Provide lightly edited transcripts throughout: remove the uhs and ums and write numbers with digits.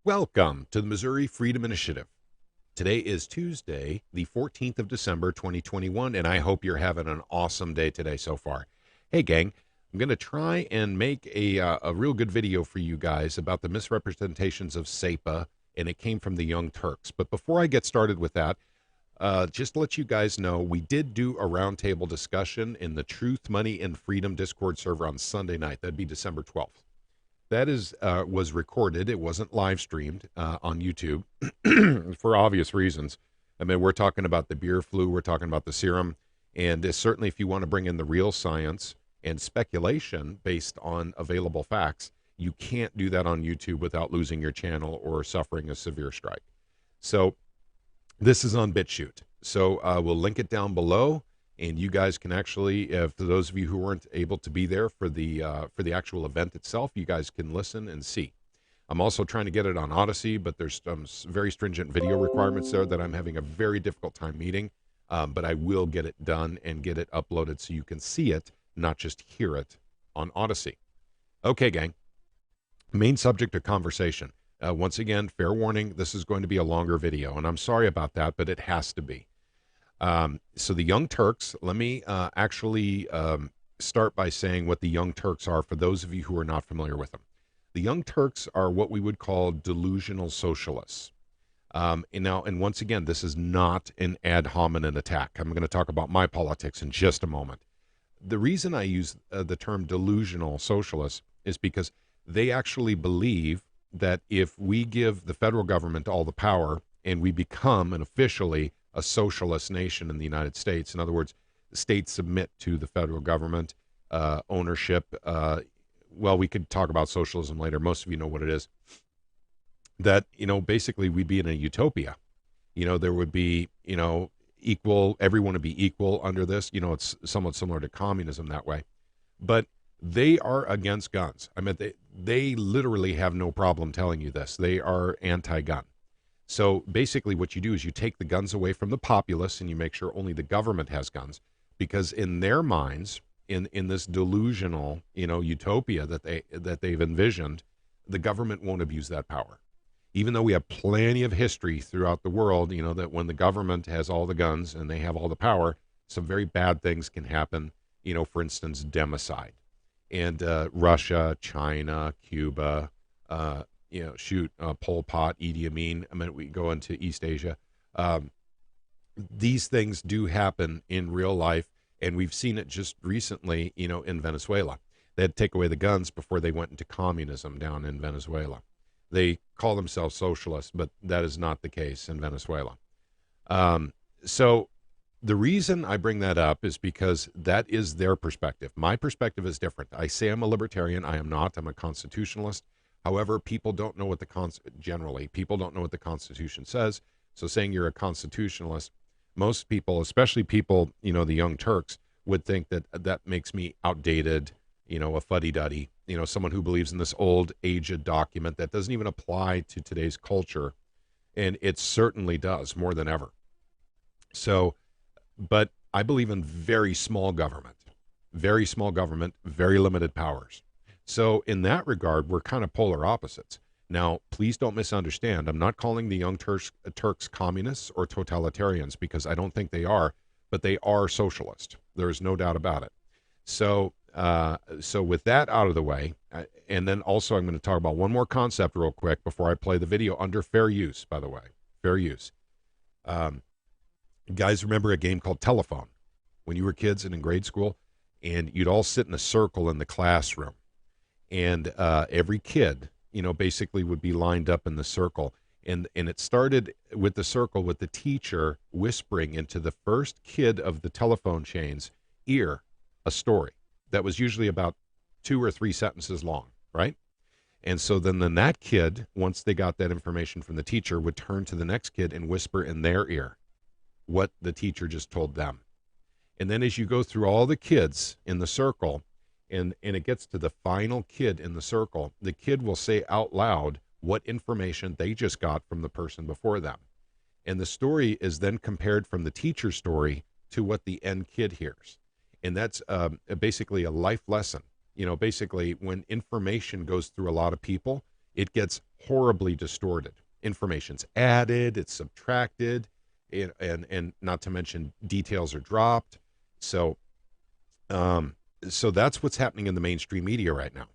Welcome to the Missouri Freedom Initiative. Today is Tuesday, the 14th of December, 2021, and I hope you're having an awesome day today so far. Hey, gang, I'm going to try and make a real good video for you guys about the misrepresentations of SAPA, and it came from the Young Turks. But before I get started with that, just to let you guys know, we did do a roundtable discussion in the Truth, Money, and Freedom Discord server on Sunday night. That'd be December 12th. That is was recorded. It wasn't live streamed on YouTube for obvious reasons. I mean, we're talking about the beer flu, we're talking about the serum, and certainly if you want to bring in the real science and speculation based on available facts, you can't do that on YouTube without losing your channel or suffering a severe strike. So this is on BitChute. So we'll link it down below, and you guys can actually, for those of you who weren't able to be there for the actual event itself, you guys can listen and see. I'm also trying to get it on Odyssey, but there's some very stringent video requirements there that I'm having a very difficult time meeting. But I will get it done and get it uploaded so you can see it, not just hear it on Odyssey. Okay, gang. Main subject of conversation. Once again, fair warning, this is going to be a longer video, and I'm sorry about that, but it has to be. So the Young Turks, let me actually start by saying what the Young Turks are for those of you who are not familiar with them. The Young Turks are what we would call delusional socialists. And once again, this is not an ad hominem attack. I'm going to talk about my politics in just a moment. The reason I use the term delusional socialists is because they actually believe that if we give the federal government all the power and we become an officially a socialist nation in the United States, in other words, the states submit to the federal government, ownership. Well, we could talk about socialism later. Most of you know what it is. That, basically we'd be in a utopia. There would be, equal, everyone would be equal under this. It's somewhat similar to communism that way. But they are against guns. I mean, they literally have no problem telling you this. They are anti-gun. So basically what you do is you take the guns away from the populace and you make sure only the government has guns, because in their minds, in this delusional, utopia that they've envisioned, the government won't abuse that power. Even though we have plenty of history throughout the world, that when the government has all the guns and they have all the power, some very bad things can happen, for instance, democide. And Russia, China, Cuba, Pol Pot, Idi Amin. I mean, we go into East Asia. These things do happen in real life, and we've seen it just recently, in Venezuela. They had to take away the guns before they went into communism down in Venezuela. They call themselves socialists, but that is not the case in Venezuela. So the reason I bring that up is because that is their perspective. My perspective is different. I say I'm a libertarian. I am not. I'm a constitutionalist. However, people don't know what generally, people don't know what the Constitution says. So saying you're a constitutionalist, most people, especially people, the Young Turks, would think that that makes me outdated, a fuddy-duddy, someone who believes in this old, aged document that doesn't even apply to today's culture. And it certainly does, more than ever. So, but I believe in very small government, very limited powers. So in that regard, we're kind of polar opposites. Now, please don't misunderstand. I'm not calling the Young Turks communists or totalitarians, because I don't think they are, but they are socialist. There is no doubt about it. So, so with that out of the way, and then also I'm going to talk about one more concept real quick before I play the video under fair use, by the way, fair use. Guys, remember a game called Telephone when you were kids and in grade school, and you'd all sit in a circle in the classroom. And every kid, basically would be lined up in the circle. And it started with the circle with the teacher whispering into the first kid of the telephone chain's ear a story that was usually about 2 or 3 sentences long, right? And so then that kid, once they got that information from the teacher, would turn to the next kid and whisper in their ear what the teacher just told them. And then as you go through all the kids in the circle, and it gets to the final kid in the circle, the kid will say out loud what information they just got from the person before them. And the story is then compared from the teacher's story to what the end kid hears. And that's basically a life lesson. Basically when information goes through a lot of people, it gets horribly distorted. Information's added, it's subtracted, and not to mention details are dropped. So, so that's what's happening in the mainstream media right now.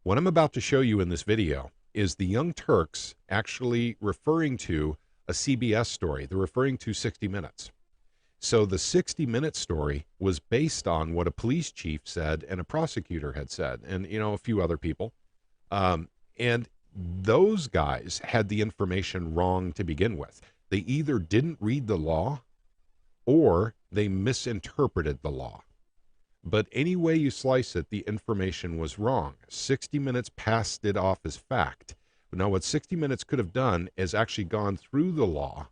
What I'm about to show you in this video is the Young Turks actually referring to a CBS story. They're referring to 60 Minutes. So the 60-minute story was based on what a police chief said and a prosecutor had said, and a few other people. And those guys had the information wrong to begin with. They either didn't read the law or they misinterpreted the law. But any way you slice it, the information was wrong. 60 Minutes passed it off as fact. Now, what 60 Minutes could have done is actually gone through the law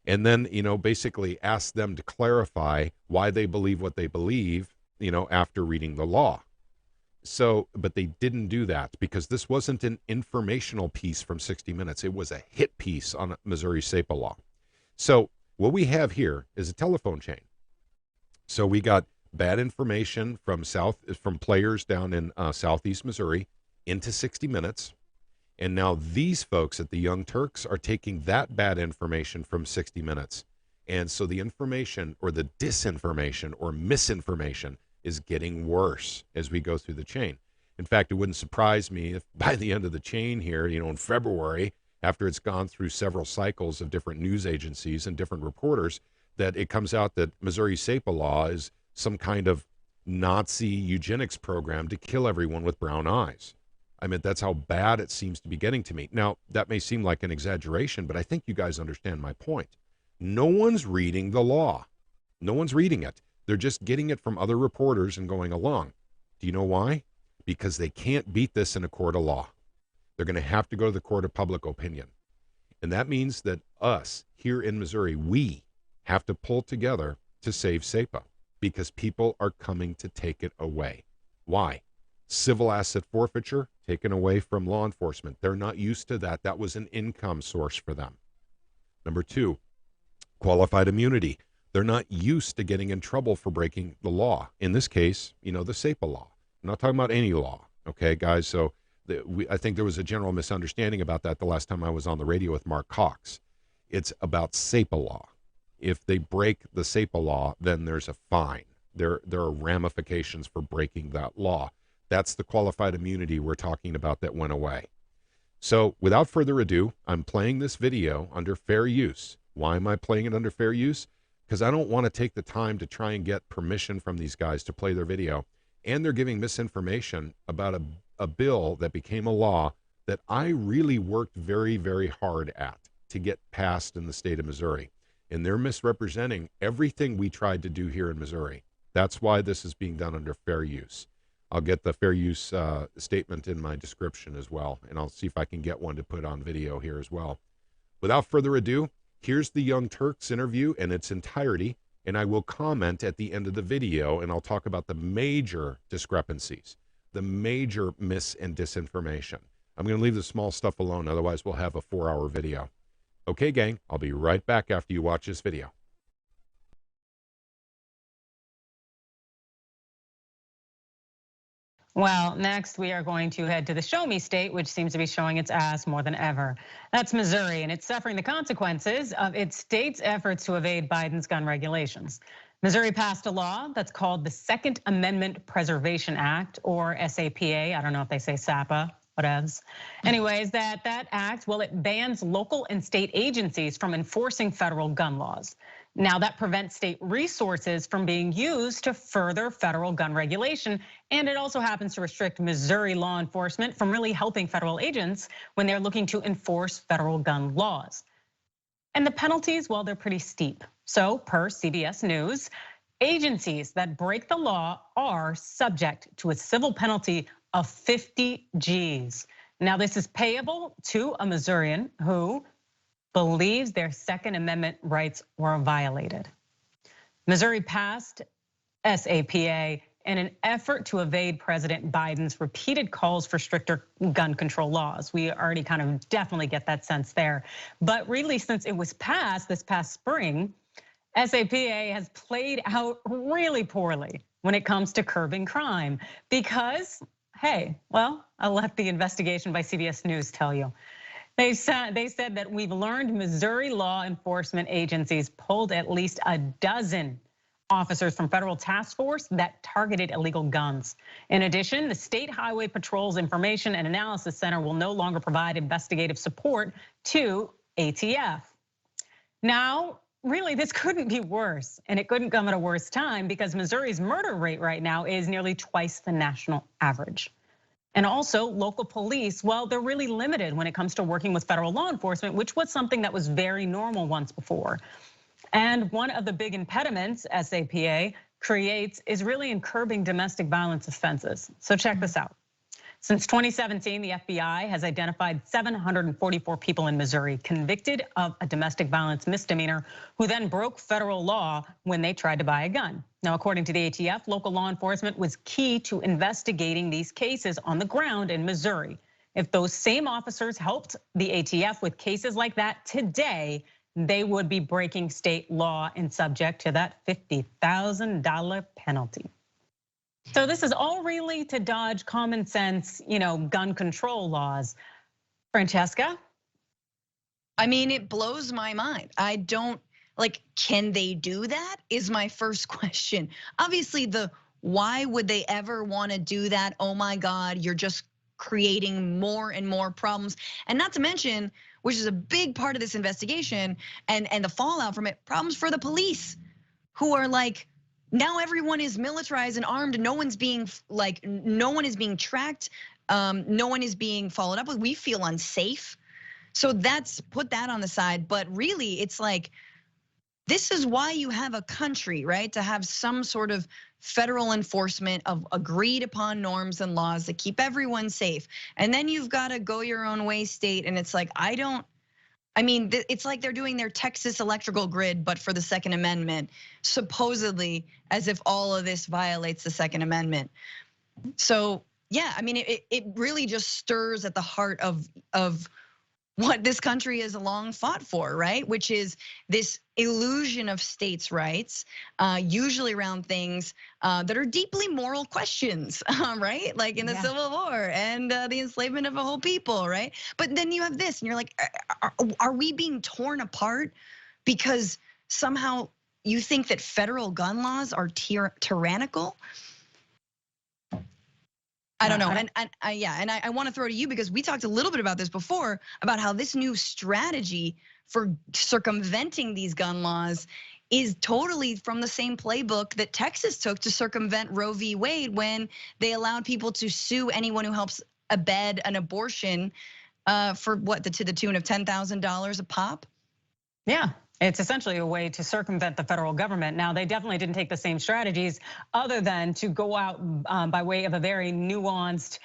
and then, basically asked them to clarify why they believe what they believe, after reading the law. So, but they didn't do that because this wasn't an informational piece from 60 Minutes. It was a hit piece on Missouri SAPA law. So what we have here is a telephone chain. So we got bad information from players down in southeast Missouri into 60 Minutes. And now these folks at the Young Turks are taking that bad information from 60 Minutes. And so the information or the disinformation or misinformation is getting worse as we go through the chain. In fact, it wouldn't surprise me if by the end of the chain here, in February, after it's gone through several cycles of different news agencies and different reporters, that it comes out that Missouri SAPA law is some kind of Nazi eugenics program to kill everyone with brown eyes. I mean, that's how bad it seems to be getting to me. Now, that may seem like an exaggeration, but I think you guys understand my point. No one's reading the law. No one's reading it. They're just getting it from other reporters and going along. Do you know why? Because they can't beat this in a court of law. They're going to have to go to the court of public opinion. And that means that us here in Missouri, we have to pull together to save SAPA because people are coming to take it away. Why? Civil asset forfeiture taken away from law enforcement. They're not used to that. That was an income source for them. Number two, qualified immunity. They're not used to getting in trouble for breaking the law. In this case, the SAPA law. I'm not talking about any law. Okay, guys? So I think there was a general misunderstanding about that the last time I was on the radio with Mark Cox. It's about SAPA law. If they break the SAPA law, then there's a fine. There are ramifications for breaking that law. That's the qualified immunity we're talking about that went away. So without further ado, I'm playing this video under fair use. Why am I playing it under fair use? Because I don't want to take the time to try and get permission from these guys to play their video. And they're giving misinformation about a bill that became a law that I really worked very, very hard at to get passed in the state of Missouri. And they're misrepresenting everything we tried to do here in Missouri. That's why this is being done under fair use. I'll get the fair use statement in my description as well, and I'll see if I can get one to put on video here as well. Without further ado, here's the Young Turks interview in its entirety, and I will comment at the end of the video, and I'll talk about the major discrepancies, the major mis and disinformation. I'm going to leave the small stuff alone, otherwise we'll have a 4-hour video. Okay, gang, I'll be right back after you watch this video. Well, next we are going to head to the show me state, which seems to be showing its ass more than ever. That's Missouri, and it's suffering the consequences of its state's efforts to evade Biden's gun regulations. Missouri passed a law that's called the Second Amendment Preservation Act, or SAPA. I don't know if they say SAPA, whatevs. Anyways, that act, well, it bans local and state agencies from enforcing federal gun laws. Now that prevents state resources from being used to further federal gun regulation. And it also happens to restrict Missouri law enforcement from really helping federal agents when they're looking to enforce federal gun laws. And the penalties, well, they're pretty steep. So per CBS News, agencies that break the law are subject to a civil penalty of 50 G's. Now this is payable to a Missourian who believes their Second Amendment rights were violated. Missouri passed SAPA in an effort to evade President Biden's repeated calls for stricter gun control laws. We already kind of definitely get that sense there. But really, since it was passed this past spring, SAPA has played out really poorly when it comes to curbing crime because, hey, well, I'll let the investigation by CBS News tell you. They said that we've learned Missouri law enforcement agencies pulled at least a dozen officers from federal task force that targeted illegal guns. In addition, the State Highway Patrol's Information and Analysis Center will no longer provide investigative support to ATF. Now, really, this couldn't be worse, and it couldn't come at a worse time because Missouri's murder rate right now is nearly twice the national average. And also local police, well, they're really limited when it comes to working with federal law enforcement, which was something that was very normal once before. And one of the big impediments SAPA creates is really in curbing domestic violence offenses. So check this out. Since 2017, the FBI has identified 744 people in Missouri convicted of a domestic violence misdemeanor who then broke federal law when they tried to buy a gun. Now, according to the ATF, local law enforcement was key to investigating these cases on the ground in Missouri. If those same officers helped the ATF with cases like that today, they would be breaking state law and subject to that $50,000 penalty. So this is all really to dodge common sense, gun control laws. Francesca? I mean, it blows my mind. I don't, can they do that is my first question. Obviously, why would they ever want to do that? Oh my God, you're just creating more and more problems. And not to mention, which is a big part of this investigation and the fallout from it, problems for the police who are like, now everyone is militarized and armed. No one's being no one is being tracked. No one is being followed up with. We feel unsafe. So put that on the side. But really, it's like, this is why you have a country, right? To have some sort of federal enforcement of agreed upon norms and laws that keep everyone safe. And then you've got to go your own way state. And it's like, it's like they're doing their Texas electrical grid, but for the Second Amendment, supposedly as if all of this violates the Second Amendment. So yeah, it really just stirs at the heart of what this country has long fought for, right? Which is this illusion of states' rights, usually around things that are deeply moral questions, right? Like in the Civil War and the enslavement of a whole people, right? But then you have this, and you're like, are we being torn apart because somehow you think that federal gun laws are tyrannical? I don't know, and I want to throw to you because we talked a little bit about this before about how this new strategy for circumventing these gun laws is totally from the same playbook that Texas took to circumvent Roe v. Wade when they allowed people to sue anyone who helps abet an abortion for to the tune of $10,000 a pop. Yeah. It's essentially a way to circumvent the federal government. Now, they definitely didn't take the same strategies other than to go out by way of a very nuanced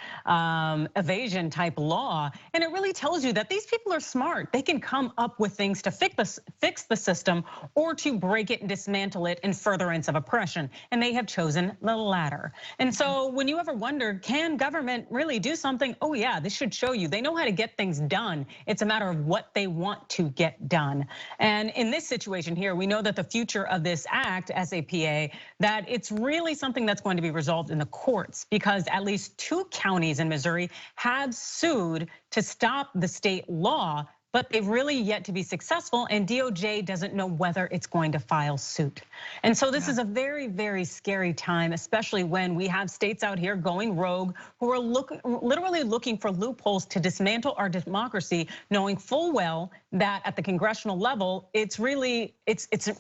evasion type law. And it really tells you that these people are smart. They can come up with things to fix the system or to break it and dismantle it in furtherance of oppression. And they have chosen the latter. And so when you ever wonder, can government really do something? Oh yeah, this should show you. They know how to get things done. It's a matter of what they want to get done. And in this situation here, we know that the future of this act, SAPA, that it's really something that's going to be resolved in the courts because at least 2 counties in Missouri have sued to stop the state law, but they've really yet to be successful, and DOJ doesn't know whether it's going to file suit. And so this is a very, very scary time, especially when we have states out here going rogue who are literally looking for loopholes to dismantle our democracy, knowing full well that at the congressional level, it's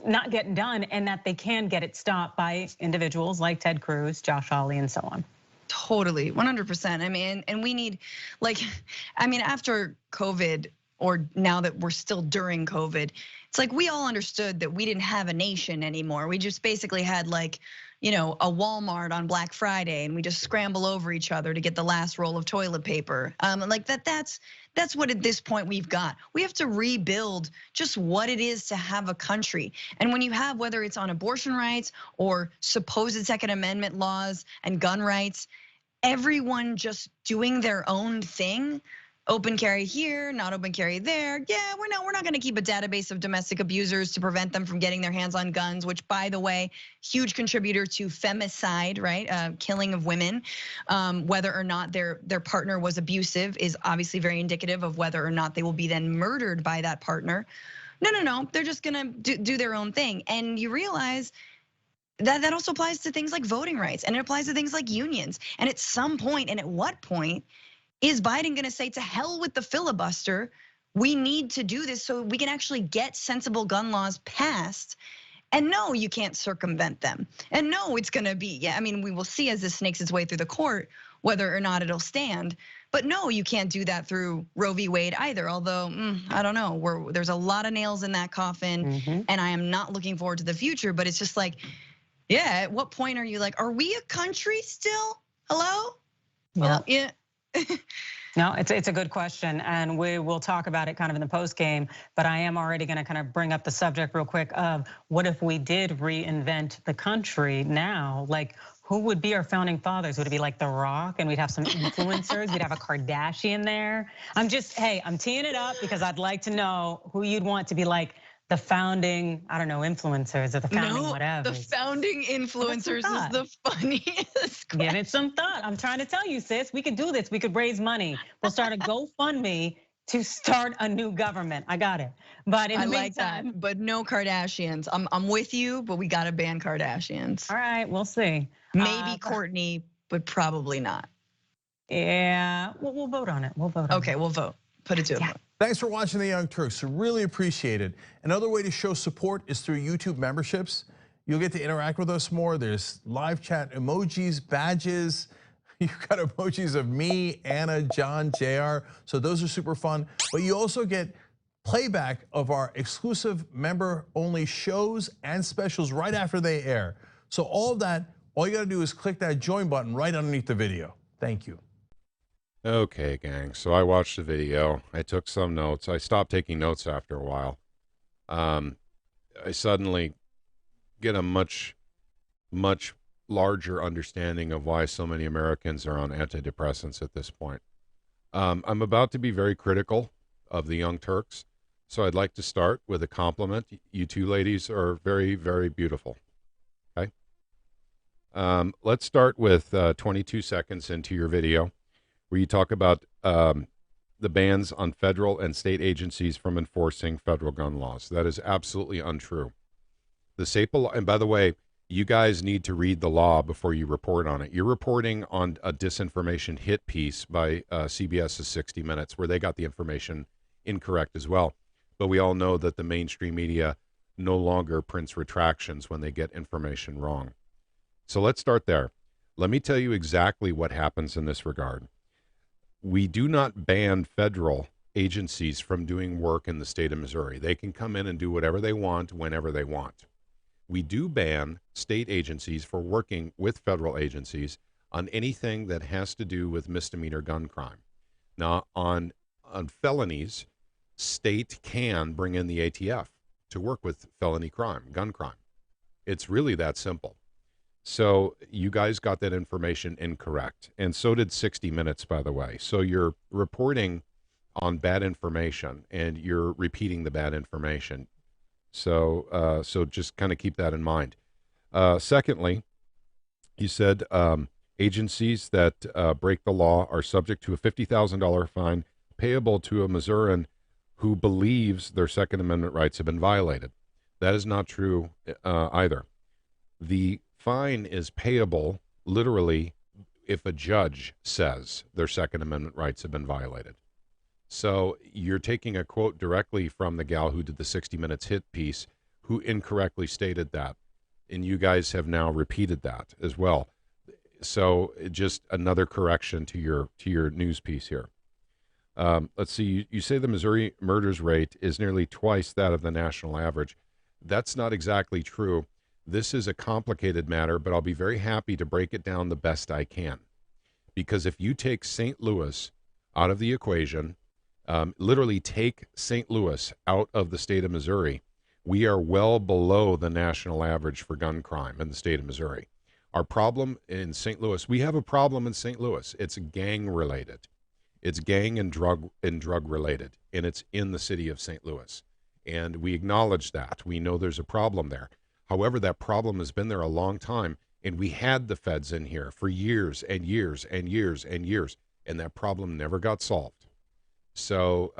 not getting done, and that they can get it stopped by individuals like Ted Cruz, Josh Hawley, and so on. Totally, 100%. And we need, after COVID, or now that we're still during COVID, it's like we all understood that we didn't have a nation anymore. We just basically had a Walmart on Black Friday, and we just scramble over each other to get the last roll of toilet paper. That's what at this point we've got. We have to rebuild just what it is to have a country. And when you have, whether it's on abortion rights or supposed Second Amendment laws and gun rights, everyone just doing their own thing, open carry here, not open carry there. Yeah, we're not going to keep a database of domestic abusers to prevent them from getting their hands on guns, which, by the way, huge contributor to femicide, right? Killing of women. Whether or not their partner was abusive is obviously very indicative of whether or not they will be then murdered by that partner. No, they're just gonna do their own thing. And you realize that also applies to things like voting rights, and it applies to things like unions. And at some point, and at what point, is Biden gonna say to hell with the filibuster? We need to do this so we can actually get sensible gun laws passed. And no, you can't circumvent them. And no, it's gonna be, yeah, I mean, we will see as this snakes its way through the court whether or not it'll stand. But no, you can't do that through Roe v. Wade either. Although, I don't know, there's a lot of nails in that coffin, and I am not looking forward to the future. But it's just like, yeah, at what point are you like, are we a country still? Hello? Yeah. Well, yeah. No, it's a good question, and we will talk about it kind of in the post game. But I am already going to kind of bring up the subject real quick of what if we did reinvent the country now? Like, who would be our founding fathers? Would it be like The Rock, and we'd have some influencers? We'd have a Kardashian there. I'm teeing it up because I'd like to know who you'd want to be like the founding, I don't know, influencers or the founding whatever. The founding influencers is the funniest. Give it some thought. I'm trying to tell you, sis, we could do this. We could raise money. We'll start a GoFundMe to start a new government. I got it. But in the meantime, like that. But no Kardashians. I'm with you, but we gotta ban Kardashians. All right, we'll see. Maybe Courtney, but probably not. Yeah, we'll vote on it. Okay, we'll vote. Put it to a vote. Thanks for watching the Young Turks. We really appreciate it. Another way to show support is through YouTube memberships. You'll get to interact with us more. There's live chat emojis, badges. You've got emojis of me, Anna, John, JR. So those are super fun. But you also get playback of our exclusive member-only shows and specials right after they air. So all of that, all you gotta do is click that join button right underneath the video. Thank you. Okay, gang. So I watched the video. I took some notes. I stopped taking notes after a while. I suddenly get a much larger understanding of why so many Americans are on antidepressants at this point. I'm about to be very critical of the Young Turks, so I'd like to start with a compliment. You two ladies are very, very beautiful. Okay. Let's start with 22 seconds into your video, where you talk about the bans on federal and state agencies from enforcing federal gun laws. That is absolutely untrue. The SAPA law, and by the way, you guys need to read the law before you report on it. You're reporting on a disinformation hit piece by CBS's 60 Minutes, where they got the information incorrect as well. But we all know that the mainstream media no longer prints retractions when they get information wrong. So let's start there. Let me tell you exactly what happens in this regard. We do not ban federal agencies from doing work in the state of Missouri. They can come in and do whatever they want, whenever they want. We do ban state agencies for working with federal agencies on anything that has to do with misdemeanor gun crime. Now, on felonies, state can bring in the ATF to work with felony crime, gun crime. It's really that simple. So you guys got that information incorrect, and so did 60 Minutes, by the way. So you're reporting on bad information, and you're repeating the bad information. So just kind of keep that in mind. Secondly, you said agencies that break the law are subject to a $50,000 fine payable to a Missourian who believes their Second Amendment rights have been violated. That is not true either. The fine is payable literally if a judge says their Second Amendment rights have been violated. So you're taking a quote directly from the gal who did the 60 Minutes hit piece, who incorrectly stated that, and you guys have now repeated that as well. So just another correction to your news piece here. Let's see. You say the Missouri murders rate is nearly twice that of the national average. That's not exactly true. This is a complicated matter, but I'll be very happy to break it down the best I can. Because if you take St. Louis out of the equation, literally take St. Louis out of the state of Missouri, we are well below the national average for gun crime in the state of Missouri. Our problem in St. Louis, we have a problem in St. Louis. It's gang related. It's gang and drug related, and it's in the city of St. Louis. And we acknowledge that. We know there's a problem there. However, that problem has been there a long time, and we had the feds in here for years and years and years and years, and that problem never got solved. So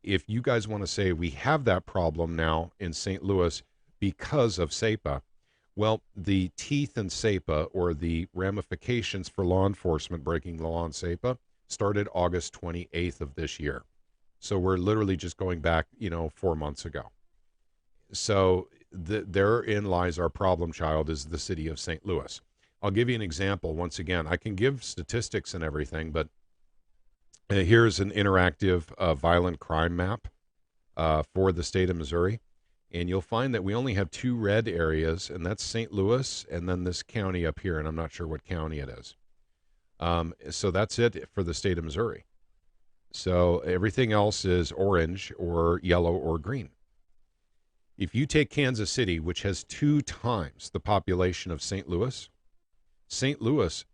if you guys want to say we have that problem now in St. Louis because of SAPA, well, the teeth in SAPA, or the ramifications for law enforcement breaking the law in SAPA, started August 28th of this year. So we're literally just going back, 4 months ago. So therein lies our problem child, is the city of St. Louis. I'll give you an example. Once again, I can give statistics and everything, but here's an interactive violent crime map for the state of Missouri. And you'll find that we only have 2 red areas, and that's St. Louis and then this county up here, and I'm not sure what county it is. So that's it for the state of Missouri. So everything else is orange or yellow or green. If you take Kansas City, which has 2 times the population of St. Louis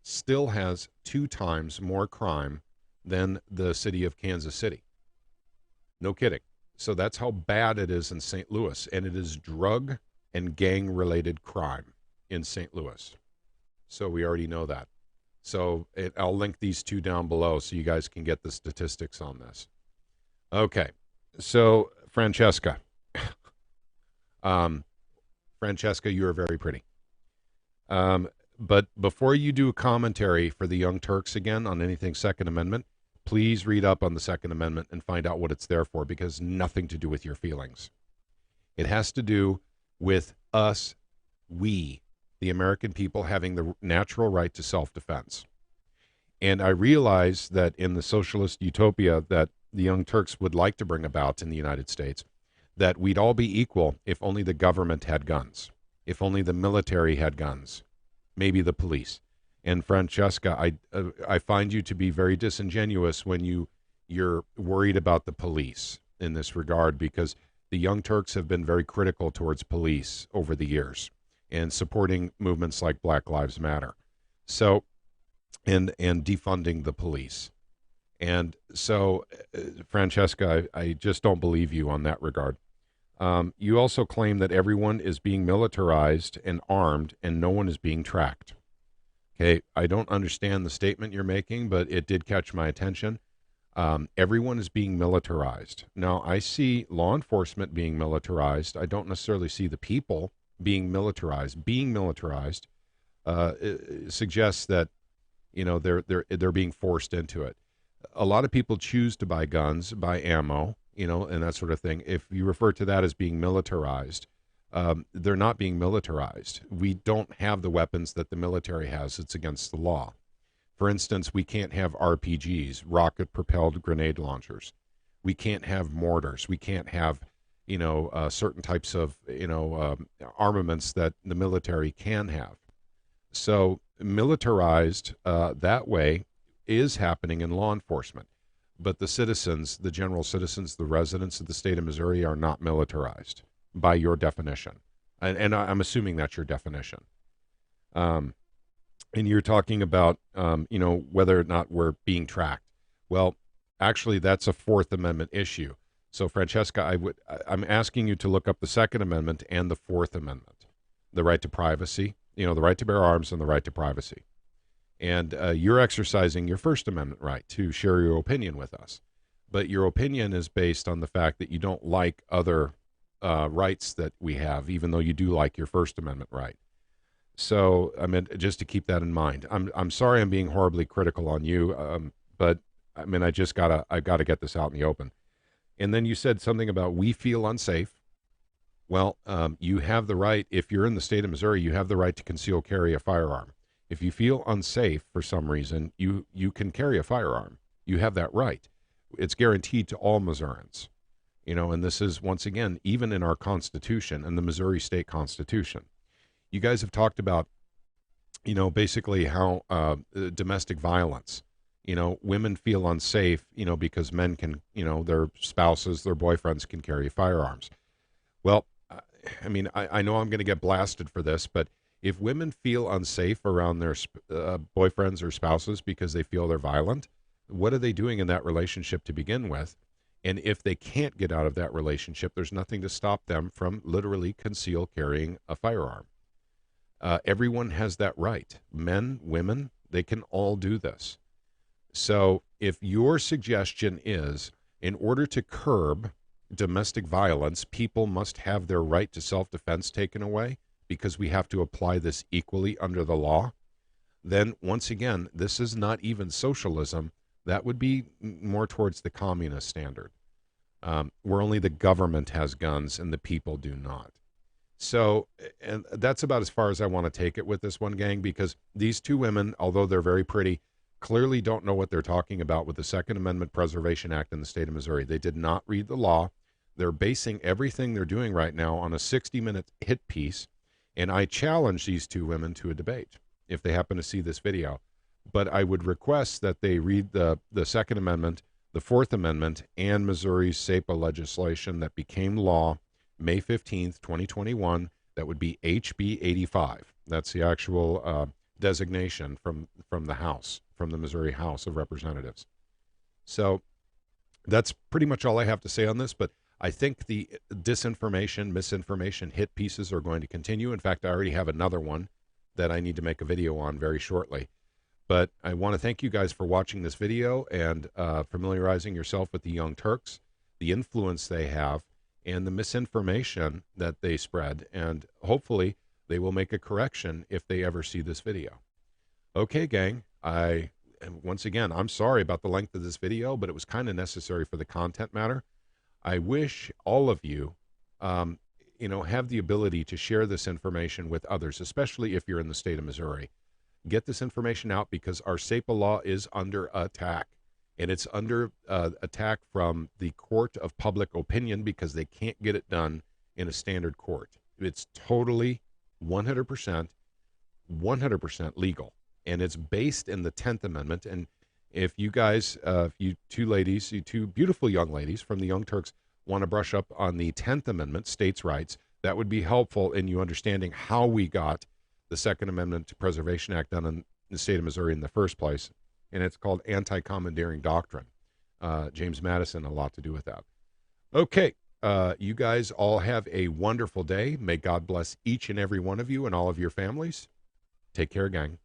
still has 2 times more crime than the city of Kansas City. No kidding. So that's how bad it is in St. Louis, and it is drug and gang-related crime in St. Louis. So we already know that. So I'll link these 2 down below so you guys can get the statistics on this. Okay, so Francesca. Francesca, you are very pretty. But before you do a commentary for the Young Turks again on anything Second Amendment, please read up on the Second Amendment and find out what it's there for, because nothing to do with your feelings. It has to do with us, we, the American people, having the natural right to self-defense. And I realize that in the socialist utopia that the Young Turks would like to bring about in the United States, that we'd all be equal if only the government had guns, if only the military had guns, maybe the police. And Francesca, I find you to be very disingenuous when you're worried about the police in this regard, because the Young Turks have been very critical towards police over the years and supporting movements like Black Lives Matter. So, and defunding the police. And so, Francesca, I just don't believe you on that regard. You also claim that everyone is being militarized and armed and no one is being tracked. Okay, I don't understand the statement you're making, but it did catch my attention. Everyone is being militarized. Now, I see law enforcement being militarized. I don't necessarily see the people being militarized. Being militarized suggests that, they're being forced into it. A lot of people choose to buy guns, buy ammo, and that sort of thing. If you refer to that as being militarized, they're not being militarized. We don't have the weapons that the military has. It's against the law. For instance, we can't have RPGs, rocket-propelled grenade launchers. We can't have mortars. We can't have, certain types of, armaments that the military can have. So militarized that way is happening in law enforcement. But the citizens, the general citizens, the residents of the state of Missouri are not militarized by your definition. And I'm assuming that's your definition. And you're talking about, whether or not we're being tracked. Well, actually, that's a Fourth Amendment issue. So, Francesca, I'm asking you to look up the Second Amendment and the Fourth Amendment, the right to privacy, the right to bear arms and the right to privacy. And you're exercising your First Amendment right to share your opinion with us. But your opinion is based on the fact that you don't like other rights that we have, even though you do like your First Amendment right. So, I mean, just to keep that in mind. I'm sorry I'm being horribly critical on you, but I mean, I've got to get this out in the open. And then you said something about we feel unsafe. Well, you have the right, if you're in the state of Missouri, you have the right to conceal carry a firearm. If you feel unsafe for some reason, you can carry a firearm. You have that right. It's guaranteed to all Missourians. And this is, once again, even in our Constitution and the Missouri State Constitution. You guys have talked about, basically how domestic violence, women feel unsafe, because men can, their spouses, their boyfriends can carry firearms. Well, I mean, I know I'm going to get blasted for this, but if women feel unsafe around their boyfriends or spouses because they feel they're violent, What are they doing in that relationship to begin with? And if they can't get out of that relationship, there's nothing to stop them from literally conceal carrying a firearm. Everyone has that right. Men, women, they can all do this. So if your suggestion is in order to curb domestic violence, people must have their right to self-defense taken away because we have to apply this equally under the law, then once again, this is not even socialism. That would be more towards the communist standard, where only the government has guns and the people do not. So, and that's about as far as I want to take it with this one, gang, because these two women, although they're very pretty, clearly don't know what they're talking about with the Second Amendment Preservation Act in the state of Missouri. They did not read the law. They're basing everything they're doing right now on a 60-minute hit piece, and I challenge these two women to a debate if they happen to see this video. But I would request that they read the Second Amendment, the Fourth Amendment, and Missouri's SAPA legislation that became law May 15th, 2021. That would be HB 85. That's the actual designation from the House, from the Missouri House of Representatives. So that's pretty much all I have to say on this, but I think the disinformation, misinformation hit pieces are going to continue. In fact, I already have another one that I need to make a video on very shortly. But I want to thank you guys for watching this video and familiarizing yourself with the Young Turks, the influence they have, and the misinformation that they spread. And hopefully they will make a correction if they ever see this video. Okay, gang. Once again, I'm sorry about the length of this video, but it was kind of necessary for the content matter. I wish all of you, have the ability to share this information with others, especially if you're in the state of Missouri. Get this information out because our SAPA law is under attack. And it's under attack from the court of public opinion because they can't get it done in a standard court. It's totally 100% legal. And it's based in the 10th Amendment. And if you guys, you two beautiful young ladies from the Young Turks want to brush up on the 10th Amendment, states' rights, that would be helpful in you understanding how we got the Second Amendment to Preservation Act done in the state of Missouri in the first place. And it's called anti-commandeering doctrine. James Madison, a lot to do with that. Okay, you guys all have a wonderful day. May God bless each and every one of you and all of your families. Take care, gang.